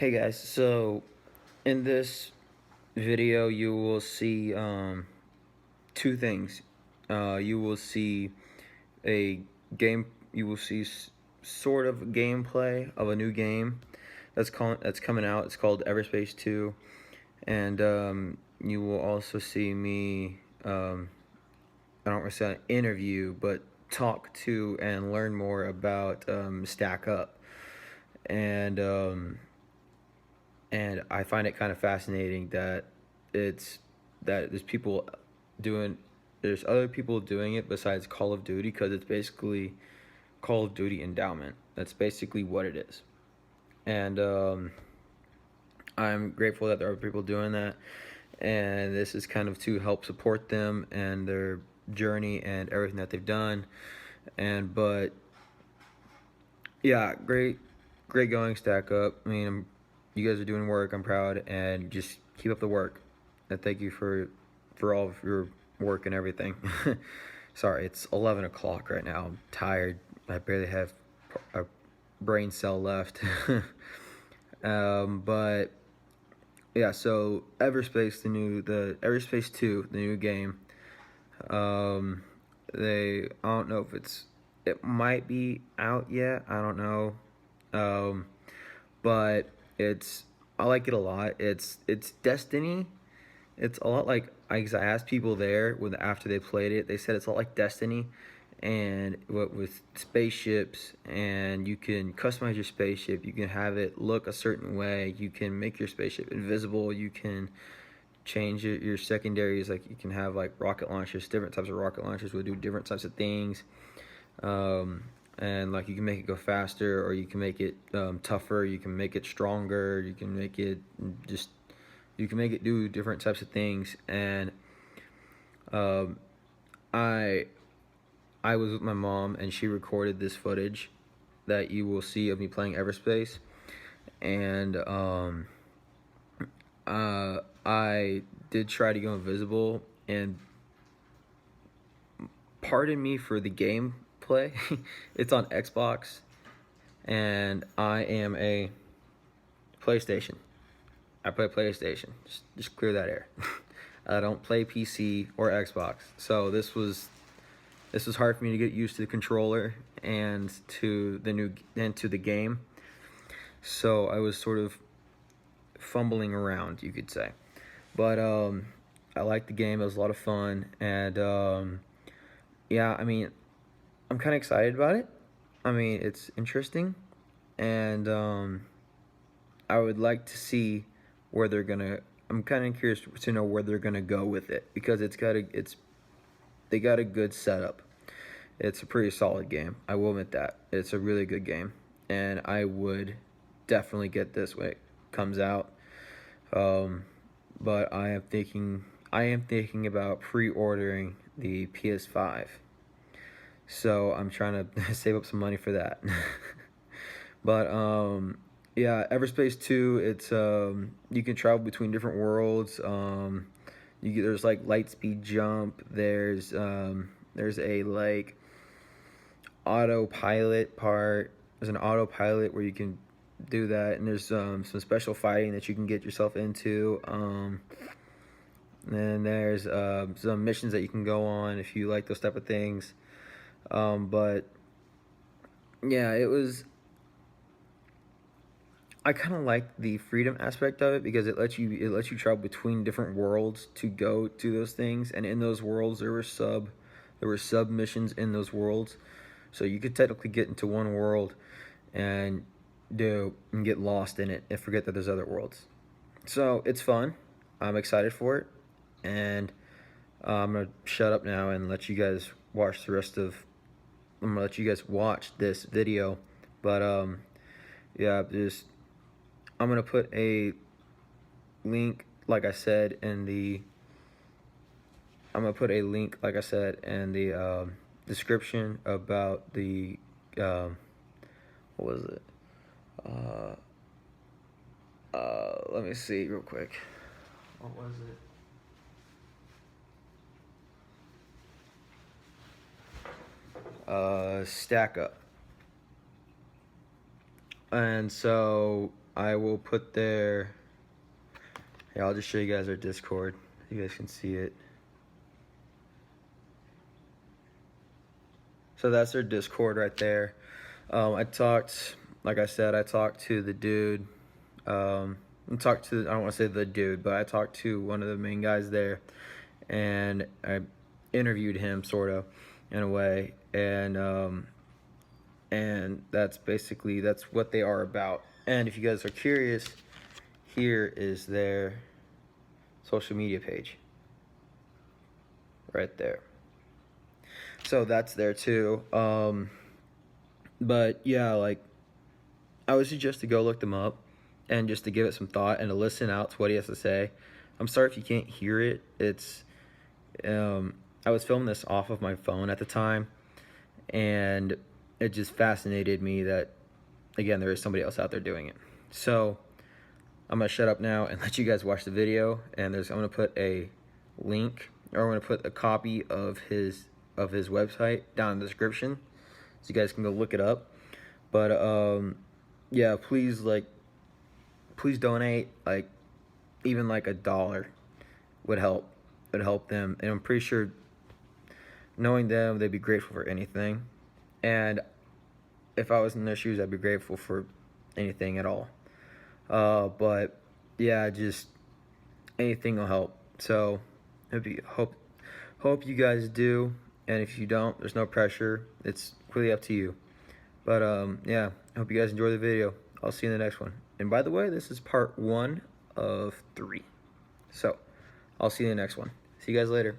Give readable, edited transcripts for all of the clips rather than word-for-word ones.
Hey guys, so in this video you will see two things. You will see a you will see sort of gameplay of a new game that's coming out. It's called Everspace 2, and you will also see me I don't want to say an interview, but talk to and learn more about Stack Up. And and I find it kind of fascinating that it's that doing there's other people doing it besides Call of Duty, because it's basically Call of Duty endowment. That's basically what it is. And I'm grateful that there are people doing that, and this is kind of to help support them and their journey and everything that they've done. And but yeah, great going, Stack Up. I mean, you guys are doing work. I'm proud, and just keep up the work. And thank you for all of your work and everything. Sorry, it's 11 o'clock right now. I'm tired. I barely have a brain cell left. But yeah, so Everspace, the Everspace 2, the new game. I don't know if it might be out yet. I don't know. But I like it a lot. It's Destiny. It's a lot like, I asked people there after they played it. They said it's a lot like Destiny, and with spaceships, and you can customize your spaceship. You can have it look a certain way. You can make your spaceship invisible. You can change your secondaries. Like, you can have like rocket launchers. Different types of rocket launchers will do different types of things. And like, you can make it go faster, or you can make it tougher. You can make it stronger. You can make it do different types of things. And I was with my mom, and she recorded this footage that you will see of me playing Everspace. And I did try to go invisible, and pardon me for the gameplay. It's on Xbox, and I am a PlayStation. I play PlayStation. Just clear that air. I don't play PC or Xbox. So this was hard for me to get used to the controller and to the game. So I was sort of fumbling around, you could say. But I liked the game. It was a lot of fun, and yeah, I mean, I'm kind of excited about it. I mean, it's interesting, and I would like to see where they're gonna. I'm kind of curious to know where they're gonna go with it, because they got a good setup. It's a pretty solid game. I will admit that it's a really good game, and I would definitely get this when it comes out. But I am thinking about pre-ordering the PS5. So I'm trying to save up some money for that. But yeah, Everspace 2, it's you can travel between different worlds. There's like light speed jump. There's a like autopilot part. There's an autopilot where you can do that, and there's some special fighting that you can get yourself into. And there's some missions that you can go on if you like those type of things. But yeah, I kind of like the freedom aspect of it, because it lets you travel between different worlds to go to those things. And in those worlds, there were sub missions in those worlds, so you could technically get into one world and get lost in it and forget that there's other worlds. So it's fun. I'm excited for it, and I'm gonna shut up now and let you guys watch the rest of. I'm gonna let you guys watch this video, but yeah, I'm gonna put a link, like I said, in the. I'm gonna put a link, like I said, in the description about the what was it? Let me see real quick. What was it? Stack Up. And so I will put their, yeah, I'll just show you guys their Discord. You guys can see it. So that's their Discord right there. I talked, like I said, I talked to the dude. I don't want to say the dude, but I talked to one of the main guys there, and I interviewed him sort of in a way, and that's basically, that's what they are about. And if you guys are curious, here is their social media page right there. So that's there too. But yeah, like, I would suggest to go look them up and just to give it some thought and to listen out to what he has to say. I'm sorry if you can't hear it. It's I was filming this off of my phone at the time, and it just fascinated me that, again, there is somebody else out there doing it. So I'm gonna shut up now and let you guys watch the video. And I'm gonna put a link, or I'm gonna put a copy of his website down in the description, so you guys can go look it up. But yeah, please donate. Like, even like $1 would help them, and I'm pretty sure, knowing them, they'd be grateful for anything. And if I was in their shoes, I'd be grateful for anything at all. But yeah, just anything will help. So hope you guys do. And if you don't, there's no pressure. It's really up to you. But yeah, I hope you guys enjoy the video. I'll see you in the next one. And by the way, this is part 1 of 3. So I'll see you in the next one. See you guys later.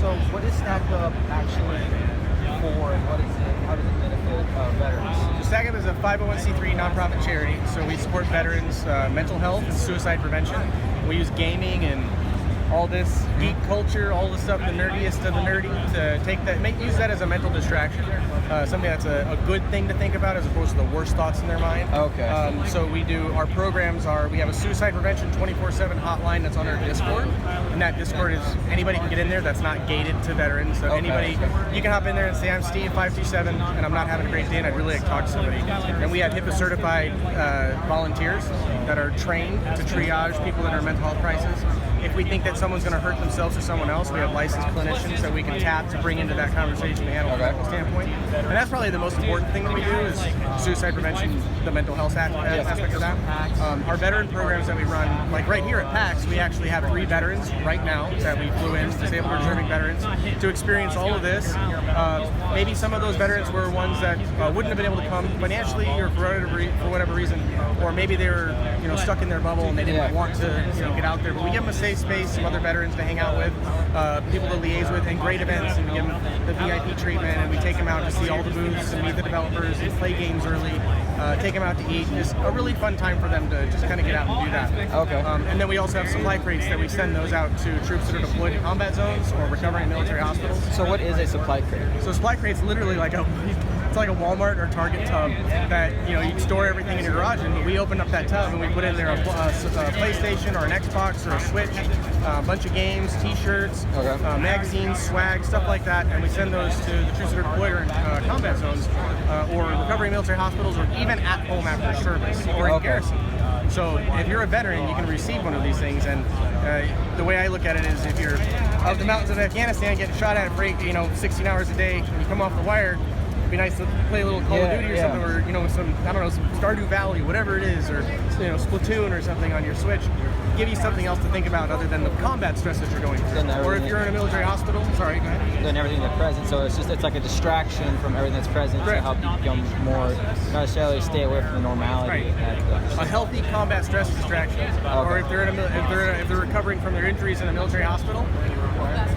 So what is Stack Up actually for, and what is it? How does it benefit veterans? Stack Up is a 501c3 nonprofit charity, so we support veterans' mental health and suicide prevention. We use gaming and all this geek culture, all the stuff, the nerdiest of the nerdy, to use that as a mental distraction. Something that's a good thing to think about as opposed to the worst thoughts in their mind. Okay. So our programs we have a suicide prevention 24/7 hotline that's on our Discord, and that Discord is, anybody can get in there. That's not gated to veterans. So anybody, you can hop in there and say, I'm Steve 527 and I'm not having a great day and I'd really like to talk to somebody. And we have HIPAA certified volunteers that are trained to triage people that are in mental health crisis. If we think that someone's going to hurt themselves or someone else, we have licensed clinicians that we can tap to bring into that conversation to handle from a medical standpoint. And that's probably the most important thing that we do is suicide prevention, the mental health aspect of that. Our veteran programs that we run, like right here at Pax, we actually have 3 veterans right now that we flew in, disabled or deserving veterans, to experience all of this. Maybe some of those veterans were ones that wouldn't have been able to come financially or for whatever reason, or maybe they were stuck in their bubble and they didn't want to get out there. But we give them a safe space, some other veterans to hang out with, people to liaise with, and great events, and we give them the VIP treatment, and we take them out to see all the booths and meet the developers and play games early, take them out to eat. Just a really fun time for them to just kind of get out and do that. Okay. And then we also have supply crates that we send those out to troops that are deployed in combat zones or recovering military hospitals. So what is a supply crate? So supply crate's literally like it's like a Walmart or Target tub that you store everything in your garage, and we open up that tub and we put in there a PlayStation or an Xbox or a Switch, a bunch of games, T-shirts, magazines, swag, stuff like that, and we send those to the troops that are deployed or in combat zones or recovering military hospitals, or even at home after service or in garrison. So if you're a veteran, you can receive one of these things, and the way I look at it is, if you're of the mountains of Afghanistan getting shot at for 16 hours a day, and you come off the wire, it'd be nice to play a little Call of Duty or something, or some, I don't know, some Stardew Valley, whatever it is, or Splatoon or something on your Switch, give you something else to think about other than the combat stress that you're going through. Or if you're in a military hospital, sorry, go ahead. Then everything that's present, so it's like a distraction from everything that's present to help you become more, not necessarily stay away from the normality. A healthy combat stress distraction, or if they're recovering from their injuries in a military hospital,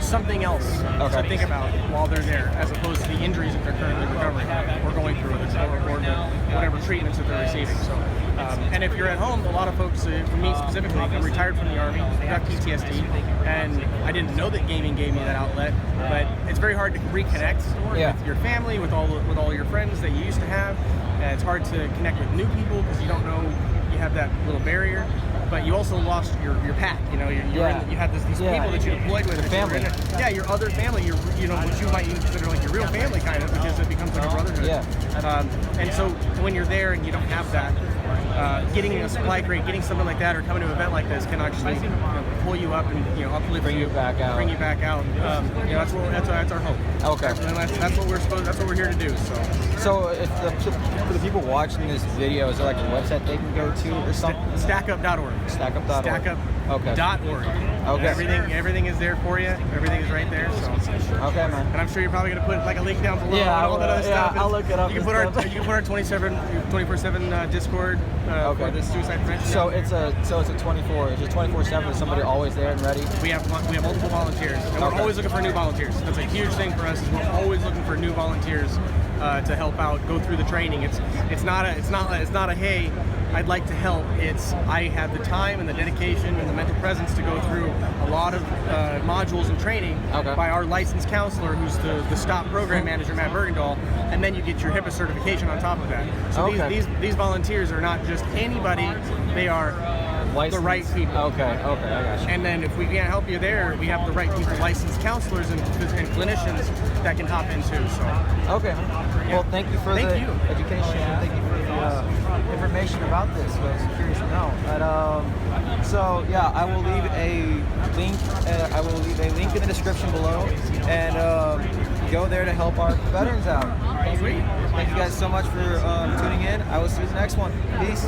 something else to think about while they're there, as opposed to the injuries that they're currently recovering or going through, or whatever treatments that they're receiving. So, and if you're at home, a lot of folks, for me specifically, I'm retired from the Army, I got PTSD, and I didn't know that gaming gave me that outlet, but it's very hard to reconnect with your family, with all your friends that you used to have. It's hard to connect with new people because you don't know, you have that little barrier. But you also lost your pack. You had these people that you deployed with. Family. Your other family. What you might even consider like your real family, kind of, because it becomes like a brotherhood. And so when you're there and you don't have that, getting a supply crate, getting something like that, or coming to an event like this can actually pull you up and uplift bring you back out. That's our hope. Okay. And that's what we're here to do. So if for the people watching this video, is there like a website they can go to or something? Stackup.org. Stackup.org. Stackup.org. Okay. Everything is there for you. Everything is right there. So. Okay, man. And I'm sure you're probably gonna put like a link down below. Yeah, and all that other stuff. I'll look it up. You can put our 24/7 Discord for the suicide prevention. So it's a 24. It's a 24/7. Is somebody always there and ready? We have multiple volunteers, and we're always looking for new volunteers. That's a huge thing for us. Is we're always looking for new volunteers to help out, go through the training. It's not a hey, I'd like to help. It's I have the time and the dedication and the mental presence to go through a lot of modules and training by our licensed counselor, who's the STOP program manager, Matt Bergendahl, and then you get your HIPAA certification on top of that. So these volunteers are not just anybody; they are the right people. Okay, I got you. And then if we can't help you there, we have the right people, licensed counselors and clinicians that can hop in too. So. Okay. Well, thank you for the education. Thank you for the information about this. I was curious to know. But so yeah, I will leave a link. I will leave a link in the description below, and go there to help our veterans out. Thank you guys so much for tuning in. I will see you in the next one. Peace.